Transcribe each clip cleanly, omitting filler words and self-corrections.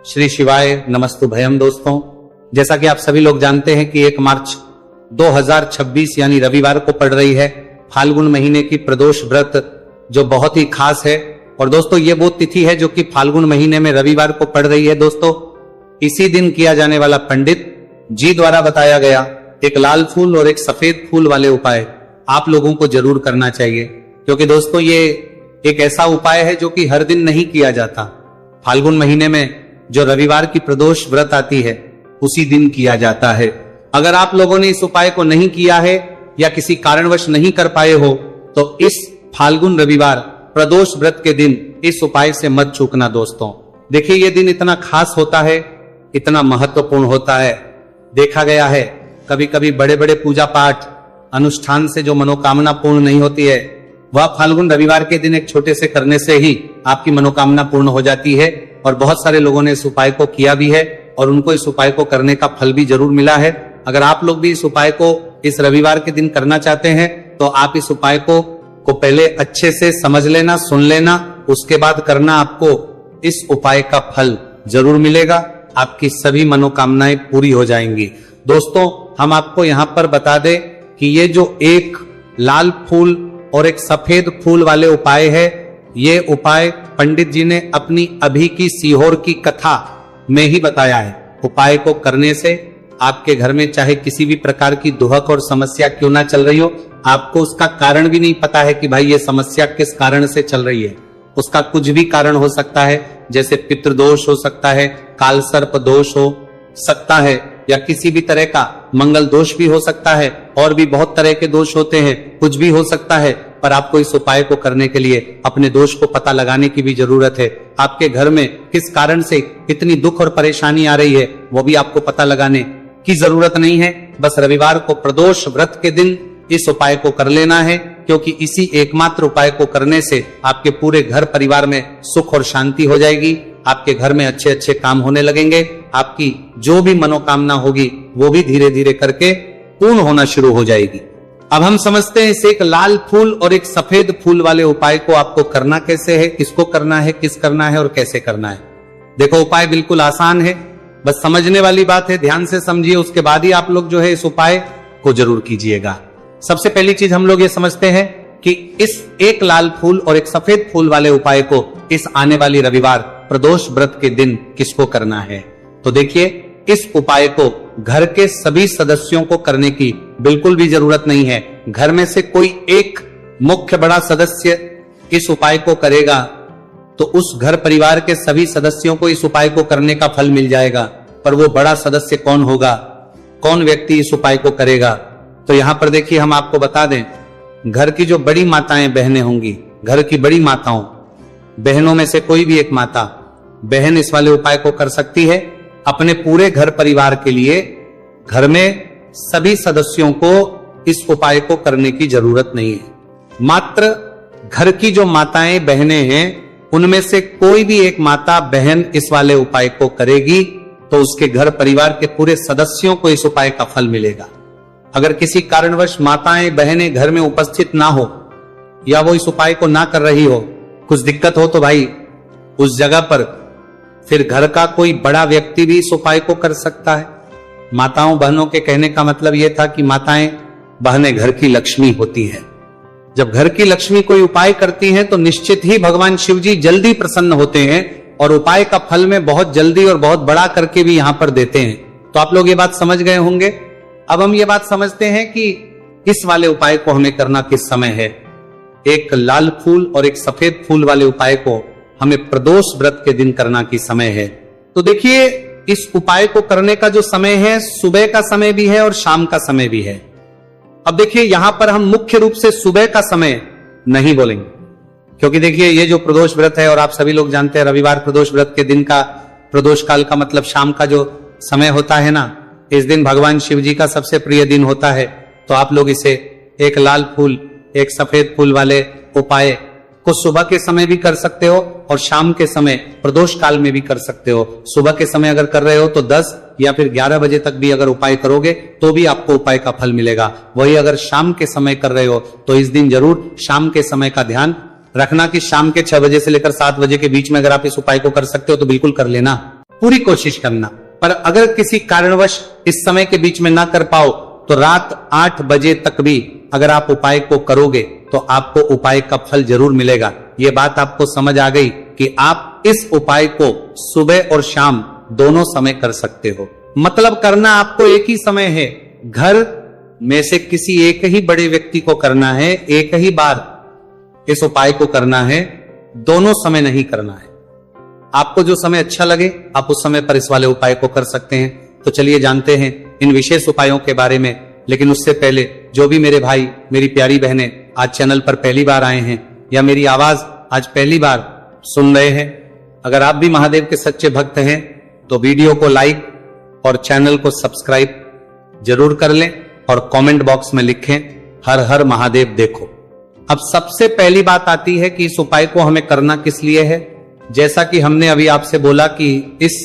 श्री शिवाय नमस्तुभयम। दोस्तों, जैसा कि आप सभी लोग जानते हैं कि 1 मार्च 2026 यानी रविवार को पड़ रही है फाल्गुन महीने की प्रदोष व्रत, जो बहुत ही खास है। और दोस्तों, ये वो तिथि है जो कि फाल्गुन महीने में रविवार को पड़ रही है। दोस्तों, इसी दिन किया जाने वाला पंडित जी द्वारा बताया गया एक लाल फूल और एक सफेद फूल वाले उपाय आप लोगों को जरूर करना चाहिए, क्योंकि दोस्तों ये एक ऐसा उपाय है जो कि हर दिन नहीं किया जाता। फाल्गुन महीने में जो रविवार की प्रदोष व्रत आती है उसी दिन किया जाता है। अगर आप लोगों ने इस उपाय को नहीं किया है या किसी कारणवश नहीं कर पाए हो तो इस फाल्गुन रविवार प्रदोष व्रत के दिन इस उपाय से मत चूकना। दोस्तों देखिए, ये दिन इतना खास होता है, इतना महत्वपूर्ण होता है। देखा गया है कभी कभी बड़े बड़े पूजा पाठ अनुष्ठान से जो मनोकामना पूर्ण नहीं होती है, वह फाल्गुन रविवार के दिन एक छोटे से करने से ही आपकी मनोकामना पूर्ण हो जाती है। और बहुत सारे लोगों ने इस उपाय को किया भी है और उनको इस उपाय को करने का फल भी जरूर मिला है। अगर आप लोग भी इस उपाय को इस रविवार के दिन करना चाहते हैं तो आप इस उपाय को पहले अच्छे से समझ लेना, सुन लेना, उसके बाद करना। आपको इस उपाय का फल जरूर मिलेगा, आपकी सभी मनोकामनाएं पूरी हो जाएंगी। दोस्तों, हम आपको यहाँ पर बता दें कि ये जो एक लाल फूल और एक सफेद फूल वाले उपाय है, ये उपाय पंडित जी ने अपनी अभी की सीहोर की कथा में ही बताया है। उपाय को करने से आपके घर में चाहे किसी भी प्रकार की दुहक और समस्या क्यों ना चल रही हो, आपको उसका कारण भी नहीं पता है कि भाई ये समस्या किस कारण से चल रही है। उसका कुछ भी कारण हो सकता है, जैसे पितृदोष हो सकता है, काल सर्प दोष हो सकता है, या किसी भी तरह का मंगल दोष भी हो सकता है, और भी बहुत तरह के दोष होते हैं, कुछ भी हो सकता है। पर आपको इस उपाय को करने के लिए अपने दोष को पता लगाने की भी जरूरत है। आपके घर में किस कारण से इतनी दुख और परेशानी आ रही है वो भी आपको पता लगाने की जरूरत नहीं है। बस रविवार को प्रदोष व्रत के दिन इस उपाय को कर लेना है, क्योंकि इसी एकमात्र उपाय को करने से आपके पूरे घर परिवार में सुख और शांति हो जाएगी। आपके घर में अच्छे अच्छे काम होने लगेंगे। आपकी जो भी मनोकामना होगी वो भी धीरे धीरे करके पूर्ण होना शुरू हो जाएगी। अब हम समझते हैं इस एक लाल फूल और एक सफेद फूल वाले उपाय को आपको करना कैसे है, किसको करना है, किस करना है और कैसे करना है। देखो, उपाय बिल्कुल आसान है, बस समझने वाली बात है। ध्यान से समझिए, उसके बाद ही आप लोग जो है इस उपाय को जरूर कीजिएगा। सबसे पहली चीज हम लोग ये समझते हैं कि इस एक लाल फूल और एक सफेद फूल वाले उपाय को इस आने वाली रविवार प्रदोष व्रत के दिन किसको करना है। तो देखिए, इस उपाय को घर के सभी सदस्यों को करने की बिल्कुल भी जरूरत नहीं है। घर में से कोई एक मुख्य बड़ा सदस्य इस उपाय को करेगा तो उस घर परिवार के सभी सदस्यों को इस उपाय को करने का फल मिल जाएगा। पर वो बड़ा सदस्य कौन होगा, कौन व्यक्ति इस उपाय को करेगा, तो यहां पर देखिए हम आपको बता दें, घर की जो बड़ी माताएं बहनें होंगी, घर की बड़ी माताओं बहनों में से कोई भी एक माता बहन इस वाले उपाय को कर सकती है। अपने पूरे घर परिवार के लिए घर में सभी सदस्यों को इस उपाय को करने की जरूरत नहीं है। मात्र घर की जो माताएं बहनें हैं उनमें से कोई भी एक माता बहन इस वाले उपाय को करेगी तो उसके घर परिवार के पूरे सदस्यों को इस उपाय का फल मिलेगा। अगर किसी कारणवश माताएं बहनें घर में उपस्थित ना हो या वो इस उपाय को ना कर रही हो, कुछ दिक्कत हो, तो भाई उस जगह पर फिर घर का कोई बड़ा व्यक्ति भी इस उपाय को कर सकता है। माताओं बहनों के कहने का मतलब यह था कि माताएं बहनें घर की लक्ष्मी होती है। जब घर की लक्ष्मी कोई उपाय करती हैं तो निश्चित ही भगवान शिव जी जल्दी प्रसन्न होते हैं और उपाय का फल में बहुत जल्दी और बहुत बड़ा करके भी यहां पर देते हैं। तो आप लोग ये बात समझ गए होंगे। अब हम ये बात समझते हैं कि इस वाले उपाय को हमें करना किस समय है। एक लाल फूल और एक सफेद फूल वाले उपाय को हमें प्रदोष व्रत के दिन करना की समय है। तो देखिए, इस उपाय को करने का जो समय है, सुबह का समय भी है और शाम का समय भी है। अब देखिए, यहां पर हम मुख्य रूप से सुबह का समय नहीं बोलेंगे, क्योंकि देखिए ये जो प्रदोष व्रत है, और आप सभी लोग जानते हैं रविवार प्रदोष व्रत के दिन का प्रदोष काल का मतलब शाम का जो समय होता है ना, इस दिन भगवान शिव जी का सबसे प्रिय दिन होता है। तो आप लोग इसे एक लाल फूल एक सफेद फूल वाले उपाय को सुबह के समय भी कर सकते हो और शाम के समय प्रदोष काल में भी कर सकते हो। सुबह के समय अगर कर रहे हो तो 10 या फिर 11 बजे तक भी अगर उपाय करोगे तो भी आपको उपाय का फल मिलेगा। वही अगर शाम के समय कर रहे हो तो इस दिन जरूर शाम के समय का ध्यान रखना कि शाम के 6 बजे से लेकर 7 बजे के बीच में अगर आप इस उपाय को कर सकते हो तो बिल्कुल कर लेना। पूरी कोशिश करना। पर अगर किसी कारणवश इस समय के बीच में ना कर पाओ तो रात 8 बजे तक भी अगर आप उपाय को करोगे तो आपको उपाय का फल जरूर मिलेगा। ये बात आपको समझ आ गई कि आप इस उपाय को सुबह और शाम दोनों समय कर सकते हो। मतलब करना आपको एक ही समय है, घर में से किसी एक ही बड़े व्यक्ति को करना है, एक ही बार इस उपाय को करना है, दोनों समय नहीं करना है। आपको जो समय अच्छा लगे आप उस समय पर इस वाले उपाय को कर सकते हैं। तो चलिए जानते हैं इन विशेष उपायों के बारे में। लेकिन उससे पहले जो भी मेरे भाई मेरी प्यारी बहनें आज चैनल पर पहली बार आए हैं या मेरी आवाज आज पहली बार सुन रहे हैं, अगर आप भी महादेव के सच्चे भक्त हैं तो वीडियो को लाइक और चैनल को सब्सक्राइब जरूर कर लें और कमेंट बॉक्स में लिखें हर हर महादेव देखो। अब सबसे पहली बात आती है कि इस उपाय को हमें करना किस लिए है। जैसा कि हमने अभी आपसे बोला कि इस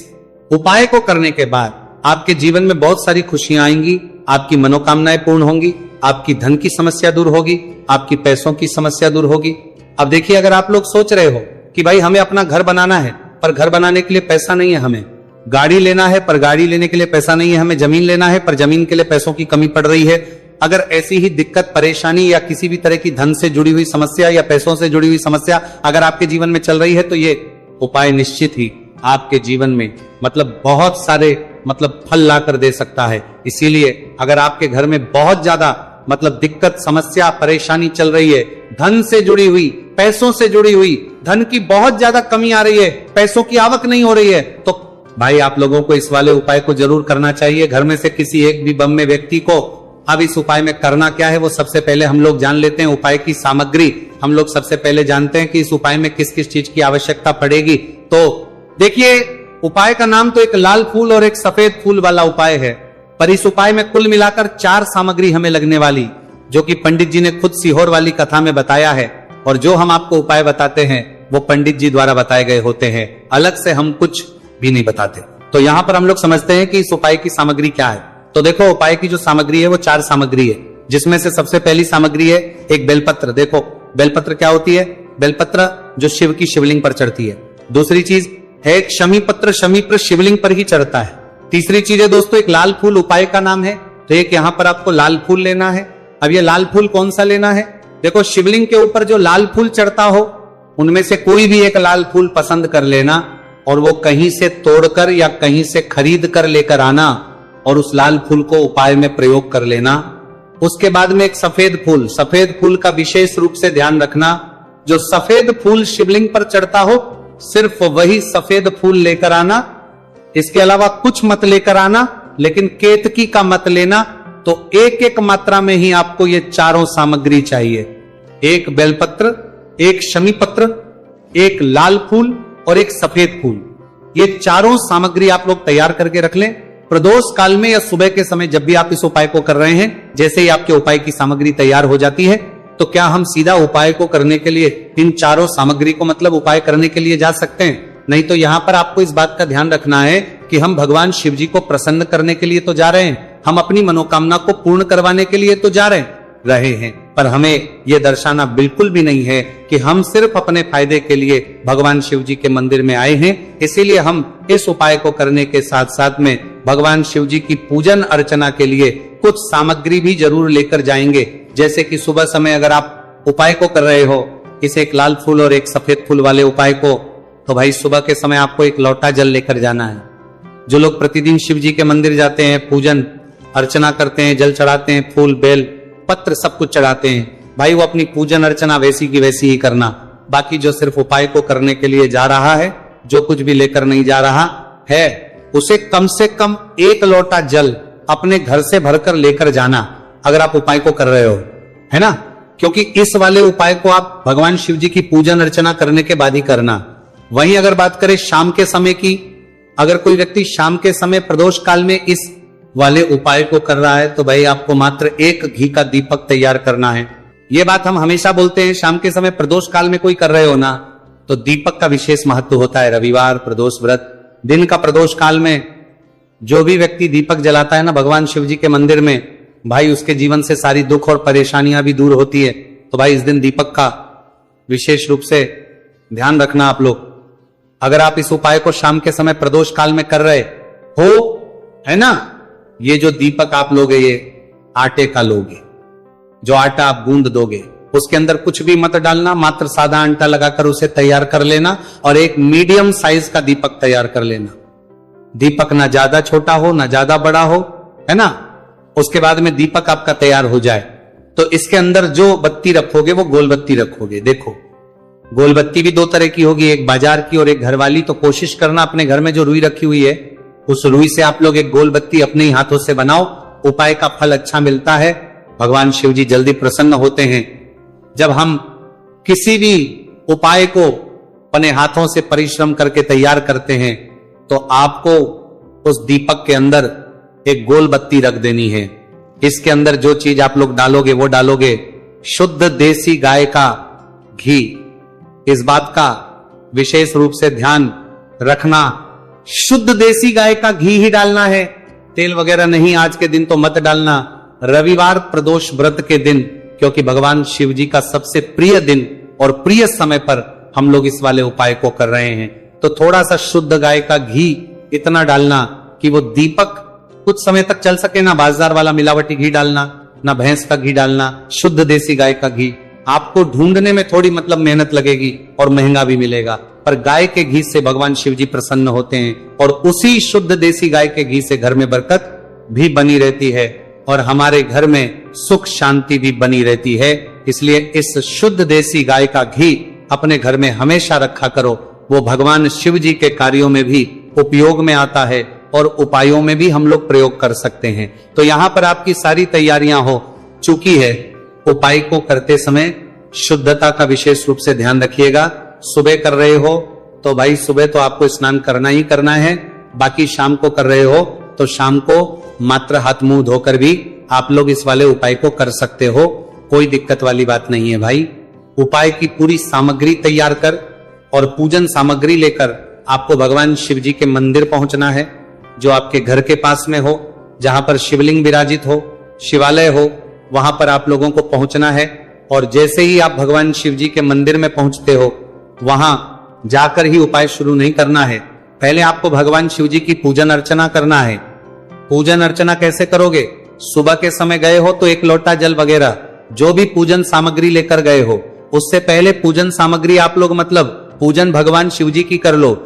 उपाय को करने के बाद आपके जीवन में बहुत सारी खुशियां आएंगी, आपकी मनोकामनाएं पूर्ण होंगी, आपकी धन की समस्या दूर होगी, आपकी पैसों की समस्या दूर होगी। अब देखिए, अगर आप लोग सोच रहे हो कि भाई हमें अपना घर बनाना है पर घर बनाने के लिए पैसा नहीं है, हमें गाड़ी लेना है पर गाड़ी लेने के लिए पैसा नहीं है, हमें जमीन लेना है पर जमीन के लिए पैसों की कमी पड़ रही है, अगर ऐसी ही दिक्कत परेशानी या किसी भी तरह की धन से जुड़ी हुई समस्या या पैसों से जुड़ी हुई समस्या अगर आपके जीवन में चल रही है तो ये उपाय निश्चित ही आपके जीवन में बहुत सारे फल ला कर दे सकता है। इसीलिए अगर आपके घर में बहुत ज्यादा दिक्कत समस्या परेशानी चल रही है, धन से जुड़ी हुई पैसों से जुड़ी हुई, धन की बहुत ज्यादा कमी आ रही है, पैसों की आवक नहीं हो रही है, तो भाई आप लोगों को इस वाले उपाय को जरूर करना चाहिए। घर में से किसी एक भी बम्मे व्यक्ति को। अब इस उपाय में करना क्या है वो सबसे पहले हम लोग जान लेते हैं। उपाय की सामग्री हम लोग सबसे पहले जानते हैं कि इस उपाय में किस किस चीज की आवश्यकता पड़ेगी। तो देखिए, उपाय का नाम तो एक लाल फूल और एक सफेद फूल वाला उपाय है, पर इस उपाय में कुल मिलाकर 4 सामग्री हमें लगने वाली, जो कि पंडित जी ने खुद सीहोर वाली कथा में बताया है। और जो हम आपको उपाय बताते हैं वो पंडित जी द्वारा बताए गए होते हैं, अलग से हम कुछ भी नहीं बताते। तो यहां पर हम लोग समझते हैं कि इस उपाय की सामग्री क्या है। तो देखो, उपाय की जो सामग्री है वो 4 सामग्री है, जिसमें से सबसे पहली सामग्री है एक बेलपत्र। देखो, बेलपत्र क्या होती है? बेलपत्र जो शिव की शिवलिंग पर चढ़ती है। दूसरी चीज है एक शमी पत्र, शमी पर शिवलिंग पर ही चढ़ता है। तीसरी चीज है दोस्तों एक लाल फूल, उपाय का नाम है। तो एक यहां पर आपको लाल फूल लेना है। अब ये लाल फूल कौन सा लेना है? देखो, शिवलिंग के ऊपर जो लाल फूल चढ़ता हो उनमें से कोई भी एक लाल फूल पसंद कर लेना और वो कहीं से तोड़कर या कहीं से खरीद कर लेकर आना और उस लाल फूल को उपाय में प्रयोग कर लेना। उसके बाद में एक सफेद फूल का विशेष रूप से ध्यान रखना। जो सफेद फूल शिवलिंग पर चढ़ता हो सिर्फ वही सफेद फूल लेकर आना, इसके अलावा कुछ मत लेकर आना, लेकिन केतकी का मत लेना। तो एक एक मात्रा में ही आपको ये चारों सामग्री चाहिए, एक बेलपत्र, एक शमी पत्र, एक लाल फूल और एक सफेद फूल। ये चारों सामग्री आप लोग तैयार करके रख लें। प्रदोष काल में या सुबह के समय जब भी आप इस उपाय को कर रहे हैं, जैसे ही आपके उपाय की सामग्री तैयार हो जाती है तो क्या हम सीधा उपाय को करने के लिए इन चारों सामग्री को उपाय करने के लिए जा सकते हैं? नहीं, तो यहां पर आपको इस बात का ध्यान रखना है कि हम भगवान शिव जी को प्रसन्न करने के लिए तो जा रहे हैं, हम अपनी मनोकामना को पूर्ण करवाने के लिए तो जा रहे हैं, पर हमें यह दर्शाना बिल्कुल भी नहीं है कि हम सिर्फ अपने फायदे के लिए भगवान शिव जी के मंदिर में आए हैं। इसीलिए हम इस उपाय को करने के साथ साथ में भगवान शिव जी की पूजन अर्चना के लिए कुछ सामग्री भी जरूर लेकर जाएंगे। जैसे कि सुबह समय अगर आप उपाय को कर रहे हो, इस एक लाल फूल और एक सफेद फूल वाले उपाय को, तो भाई सुबह के समय आपको एक लोटा जल लेकर जाना है। जो लोग प्रतिदिन शिव जी के मंदिर जाते हैं, पूजन अर्चना करते हैं, जल चढ़ाते हैं, फूल बेल पत्र सब कुछ चढ़ाते हैं, भाई वो अपनी पूजन अर्चना वैसी की वैसी ही करना। बाकी जो सिर्फ उपाय को करने के लिए जा रहा है, जो कुछ भी लेकर नहीं जा रहा है, उसे कम से कम 1 लोटा जल अपने घर से भरकर लेकर जाना, अगर आप उपाय को कर रहे हो, है ना। क्योंकि इस वाले उपाय को आप भगवान शिव जी की पूजन अर्चना करने के बाद ही करना। वहीं अगर बात करें शाम के समय की, अगर कोई व्यक्ति शाम के समय प्रदोष काल में इस वाले उपाय को कर रहा है तो भाई आपको मात्र 1 घी का दीपक तैयार करना है। ये बात हम हमेशा बोलते हैं, शाम के समय प्रदोष काल में कोई कर रहे हो ना, तो दीपक का विशेष महत्व होता है। रविवार, प्रदोष व्रत, दिन का प्रदोष काल में जो भी व्यक्ति दीपक जलाता है ना भगवान शिव जी के मंदिर में, भाई उसके जीवन से सारी दुख और परेशानियां भी दूर होती है। तो भाई इस दिन दीपक का विशेष रूप से ध्यान रखना आप लोग। अगर आप इस उपाय को शाम के समय प्रदोष काल में कर रहे हो, है ना, ये जो दीपक आप लोगे ये आटे का लोगे। जो आटा आप गूंद दोगे उसके अंदर कुछ भी मत डालना, मात्र सादा आटा लगाकर उसे तैयार कर लेना और एक मीडियम साइज का दीपक तैयार कर लेना। दीपक ना ज्यादा छोटा हो ना ज्यादा बड़ा हो, है ना। उसके बाद में दीपक आपका तैयार हो जाए तो इसके अंदर जो बत्ती रखोगे वो गोल बत्ती रखोगे। देखो, गोल बत्ती भी दो तरह की होगी, एक बाजार की और एक घर वाली। तो कोशिश करना अपने घर में जो रुई रखी हुई है उस रुई से आप लोग एक गोल बत्ती अपने ही हाथों से बनाओ। उपाय का फल अच्छा मिलता है, भगवान शिव जी जल्दी प्रसन्न होते हैं। जब हम किसी भी उपाय को अपने हाथों से परिश्रम करके तैयार करते हैं तो आपको उस दीपक के अंदर एक गोल बत्ती रख देनी है। इसके अंदर जो चीज आप लोग डालोगे वो डालोगे शुद्ध देसी गाय का घी। इस बात का विशेष रूप से ध्यान रखना, शुद्ध देसी गाय का घी ही डालना है, तेल वगैरह नहीं। आज के दिन तो मत डालना, रविवार प्रदोष व्रत के दिन, क्योंकि भगवान शिव जी का सबसे प्रिय दिन और प्रिय समय पर हम लोग इस वाले उपाय को कर रहे हैं। तो थोड़ा सा शुद्ध गाय का घी इतना डालना कि वो दीपक कुछ समय तक चल सके। ना बाजार वाला मिलावटी घी डालना, ना भैंस का घी डालना, शुद्ध देसी गाय का घी। आपको ढूंढने में थोड़ी मतलब मेहनत लगेगी और महंगा भी मिलेगा, पर गाय के घी से भगवान शिव जी प्रसन्न होते हैं और उसी शुद्ध देसी गाय के घी से घर में बरकत भी बनी रहती है और हमारे घर में सुख शांति भी बनी रहती है। इसलिए इस शुद्ध देसी गाय का घी अपने घर में हमेशा रखा करो। वो भगवान शिव जी के कार्यों में भी उपयोग में आता है और उपायों में भी हम लोग प्रयोग कर सकते हैं। तो यहां पर आपकी सारी तैयारियां हो चुकी है। उपाय को करते समय शुद्धता का विशेष रूप से ध्यान रखिएगा। सुबह कर रहे हो तो भाई सुबह तो आपको स्नान करना ही करना है, बाकी शाम को कर रहे हो तो शाम को मात्र हाथ मुंह धोकर भी आप लोग इस वाले उपाय को कर सकते हो, कोई दिक्कत वाली बात नहीं है भाई। उपाय की पूरी सामग्री तैयार कर और पूजन सामग्री लेकर आपको भगवान शिव जी के मंदिर पहुंचना है, जो आपके घर के पास में हो, जहां पर शिवलिंग विराजित हो, शिवालय हो, वहां पर आप लोगों को पहुंचना है। और जैसे ही आप भगवान शिव जी के मंदिर में पहुंचते हो वहां जाकर ही उपाय शुरू नहीं करना है, पहले आपको भगवान शिव जी की पूजन अर्चना करना है। पूजन अर्चना कैसे करोगे? सुबह के समय गए हो तो एक लोटा जल वगैरह जो भी पूजन सामग्री लेकर गए हो, उससे पहले पूजन सामग्री आप लोग मतलब पूजन भगवान शिव जी की कर लो।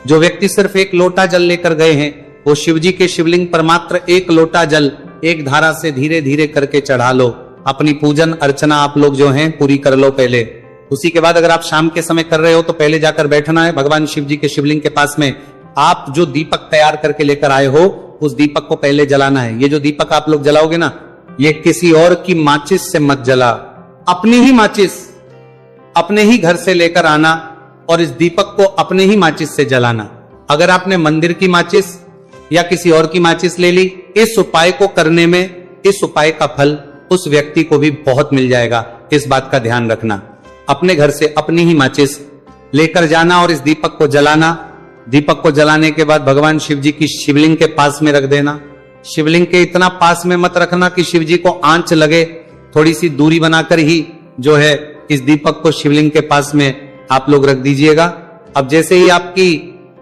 जो व्यक्ति सिर्फ एक लोटा जल लेकर गए हैं वो शिव जी के शिवलिंग पर मात्र एक लोटा जल एक धारा से धीरे धीरे करके चढ़ा लो। अपनी पूजन अर्चना आप लोग जो हैं पूरी कर लो पहले। उसी के बाद अगर आप शाम के समय कर रहे हो तो पहले जाकर बैठना है भगवान शिव जी के शिवलिंग के पास में। आप जो दीपक तैयार करके लेकर आए हो उस दीपक को पहले जलाना है। ये जो दीपक आप लोग जलाओगे ना, ये किसी और की माचिस से मत जला, अपनी ही माचिस अपने ही घर से लेकर आना और इस दीपक को अपने ही माचिस से जलाना। अगर आपने मंदिर की माचिस या किसी और की माचिस ले ली, इस उपाय को करने में इस उपाय का फल उस व्यक्ति को भी बहुत मिल जाएगा। इस बात का ध्यान रखना। अपने घर से अपनी ही माचिस लेकर जाना और इस दीपक को जलाना। दीपक को जलाने के बाद भगवान शिव जी की शिवलिंग के पास में रख देना। शिवलिंग के इतना पास में मत रखना कि शिव जी को आंच लगे, थोड़ी सी दूरी बनाकर ही जो है इस दीपक को शिवलिंग के पास में आप लोग रख दीजिएगा। अब जैसे ही आपकी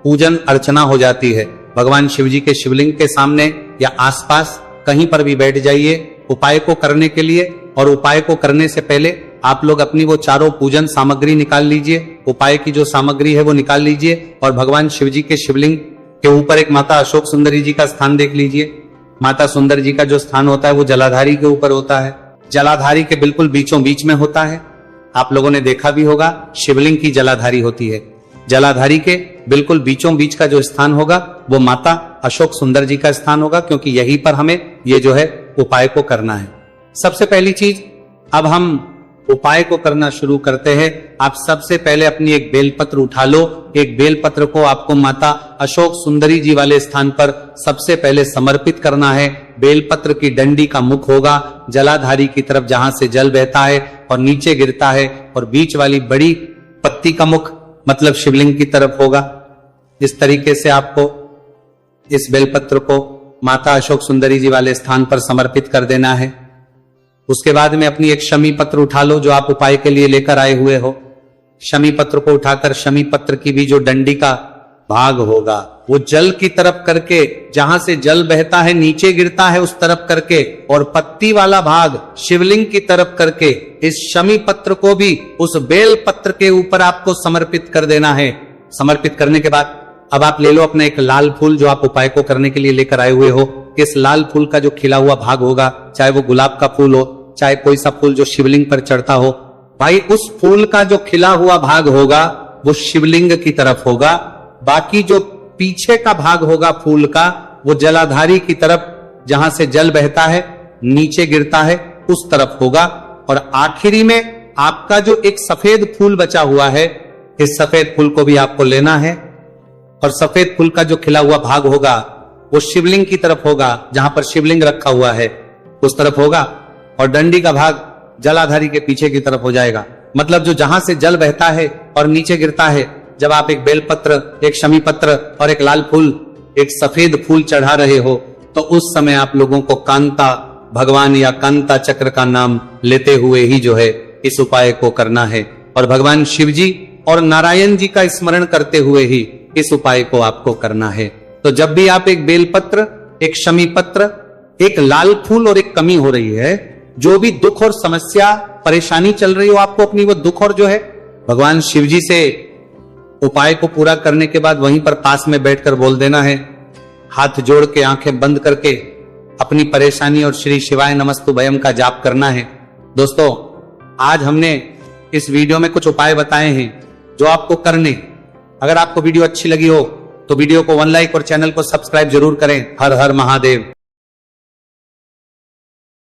पूजन अर्चना हो जाती है, भगवान शिव जी के शिवलिंग के सामने या आसपास कहीं पर भी बैठ जाइए उपाय को करने के लिए। और उपाय को करने से पहले आप लोग अपनी वो चारों पूजन सामग्री निकाल लीजिए। उपाय की जो सामग्री है वो निकाल लीजिए और भगवान शिव जी के शिवलिंग के ऊपर एक माता अशोक सुंदरी जी का स्थान देख लीजिए। माता सुंदर जी का जो स्थान होता है वो जलाधारी के ऊपर होता है, जलाधारी के बिल्कुल बीचों बीच में होता है। आप लोगों ने देखा भी होगा शिवलिंग की जलाधारी होती है। जलाधारी के बिल्कुल बीचों बीच का जो स्थान होगा वो माता अशोक सुंदर जी का स्थान होगा, क्योंकि यहीं पर हमें ये जो है उपाय को करना है। सबसे पहली चीज, अब हम उपाय को करना शुरू करते हैं। आप सबसे पहले अपनी एक बेलपत्र उठा लो। एक बेलपत्र को आपको माता अशोक सुंदरी जी वाले स्थान पर सबसे पहले समर्पित करना है। बेलपत्र की डंडी का मुख होगा जलाधारी की तरफ जहां से जल बहता है और नीचे गिरता है, और बीच वाली बड़ी पत्ती का मुख मतलब शिवलिंग की तरफ होगा। इस तरीके से आपको इस बेलपत्र को माता अशोक सुंदरी जी वाले स्थान पर समर्पित कर देना है। उसके बाद में अपनी एक शमी पत्र उठा लो जो आप उपाय के लिए लेकर आए हुए हो। शमी पत्र को उठाकर शमी पत्र की भी जो डंडी का भाग होगा। वो जल की तरफ करके, जहां से जल बहता है नीचे गिरता है उस तरफ करके, और पत्ती वाला भाग शिवलिंग की तरफ करके इस शमी पत्र को भी उस बेल पत्र के ऊपर आपको समर्पित कर देना है। समर्पित करने के बाद अब आप ले लो अपना एक लाल फूल जो आप उपाय को करने के लिए लेकर आए हुए हो। इस लाल फूल का जो खिला हुआ भाग होगा, चाहे वो गुलाब का फूल हो, चाहे कोई सा फूल जो शिवलिंग पर चढ़ता हो, भाई उस फूल का जो खिला हुआ भाग होगा वो शिवलिंग की तरफ होगा। बाकी जो पीछे का भाग होगा फूल का, वो जलाधारी की तरफ, जहां से जल बहता है नीचे गिरता है उस तरफ होगा। और आखिरी में आपका जो एक सफेद फूल बचा हुआ है, इस सफेद फूल को भी आपको लेना है, और सफेद फूल का जो खिला हुआ भाग होगा वो शिवलिंग की तरफ होगा, जहां पर शिवलिंग रखा हुआ है उस तरफ होगा, और डंडी का भाग जलाधारी के पीछे की तरफ हो जाएगा। मतलब जो जहां से जल बहता है और नीचे गिरता है, जब आप एक बेलपत्र, एक शमी पत्र और एक लाल फूल, एक सफेद फूल चढ़ा रहे हो, तो उस समय आप लोगों को कांता भगवान या कांता चक्र का नाम लेते हुए ही जो है इस उपाय को करना है, और भगवान शिव जी और नारायण जी का स्मरण करते हुए ही इस उपाय को आपको करना है। तो जब भी आप एक बेलपत्र, एक शमी पत्र, एक लाल फूल और एक कमी हो रही है, जो भी दुख और समस्या परेशानी चल रही हो आपको अपनी, वो दुख और जो है भगवान शिव जी से उपाय को पूरा करने के बाद वहीं पर पास में बैठकर बोल देना है, हाथ जोड़ के आंखें बंद करके अपनी परेशानी और श्री शिवाय नमस्तुभयम का जाप करना है। दोस्तों, आज हमने इस वीडियो में कुछ उपाय बताए हैं जो आपको करने। अगर आपको वीडियो अच्छी लगी हो तो वीडियो को 1 लाइक और चैनल को सब्सक्राइब जरूर करें। हर हर महादेव।